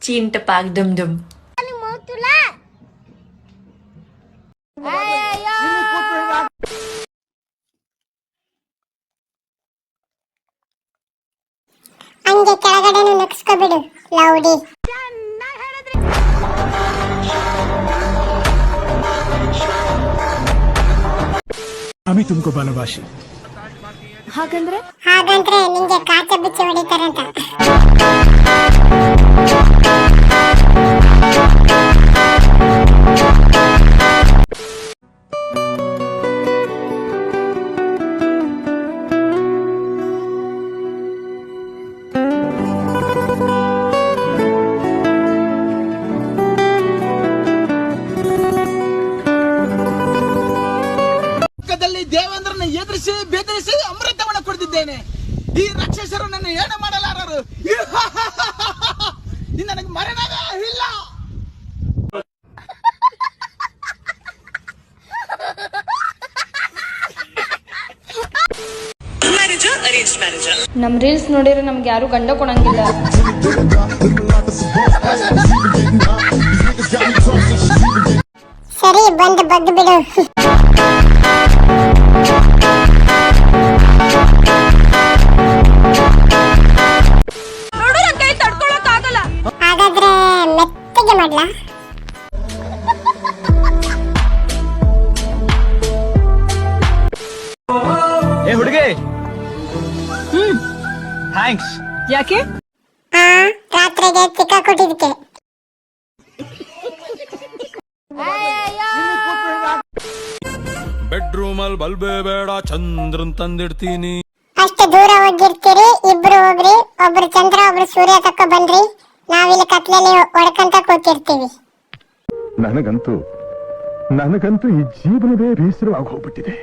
चीन टपाक दुम दुम. ಹಂಗೆ ಕೆಳಗಡೆನು ನಕ್ಸ್ಕೊಬಿಡು ಲೌಡಿ. আমি तुमको ভালোবাসি. ಹಾಗಂದ್ರೆ ನಿಂಗೆ ಕಾಚ ಬಿಚ್ಚಿ ಹೊಡಿತಾರಂತ. ದೇವೇಂದ್ರನ ಎದುರಿಸಿ ಬೆದರಿಸಿ ಅಮೃತವನ್ನು ಕುಡಿದಿದ್ದೇನೆ. ಈ ರಾಕ್ಷಸರು ನನ್ನ ಏನು ಮಾಡಲಾರರು. ನನಗೆ ಮರಣವೇ ಇಲ್ಲ. ನಮ್ ರೀಲ್ಸ್ ನೋಡಿದ್ರೆ ನಮ್ಗೆ ಯಾರು ಗಂಡ ಕೊಡಂಗಿಲ್ಲ. ಸರಿ ಬಂದು ಬಗ್ಗಿ ಬಿಡು. ಹಾಗಾದ್ರೆ ಮೆತ್ತಗೆ ಮಾಡ್ಲಾ? ಏ ಹುಡುಗಿ, ಥ್ಯಾಂಕ್ಸ್. ಯಾಕೆ? ರಾತ್ರಿಗೆ ಚಿಕ್ಕ ಕೊಟ್ಟಿದ್ದಕ್ಕೆ. ಬೆಡ್ರೂಮ್ ಅಲ್ಲಿ ಬಲ್ಬೇ ಬೇಡ, ಚಂದ್ರನ್ ತಂದಿಡ್ತೀನಿ. ಅಷ್ಟು ದೂರ ಹೋಗಿರ್ತೀರಿ, ಇಬ್ರು ಹೋಗ್ರಿ, ಒಬ್ರು ಚಂದ್ರ ಒಬ್ರು ಸೂರ್ಯ ತಕ್ಕ ಬನ್ರಿ, ನಾವಿಲ್ಲಿ ಕತ್ಲಲ್ಲಿ ಹೊಡ್ಕಂತ ಕೂತಿರ್ತೀವಿ. ನನಗಂತೂ ಈ ಜೀವನವೇ ಬೇಸರವಾಗಿ ಹೋಗ್ಬಿಟ್ಟಿದೆ.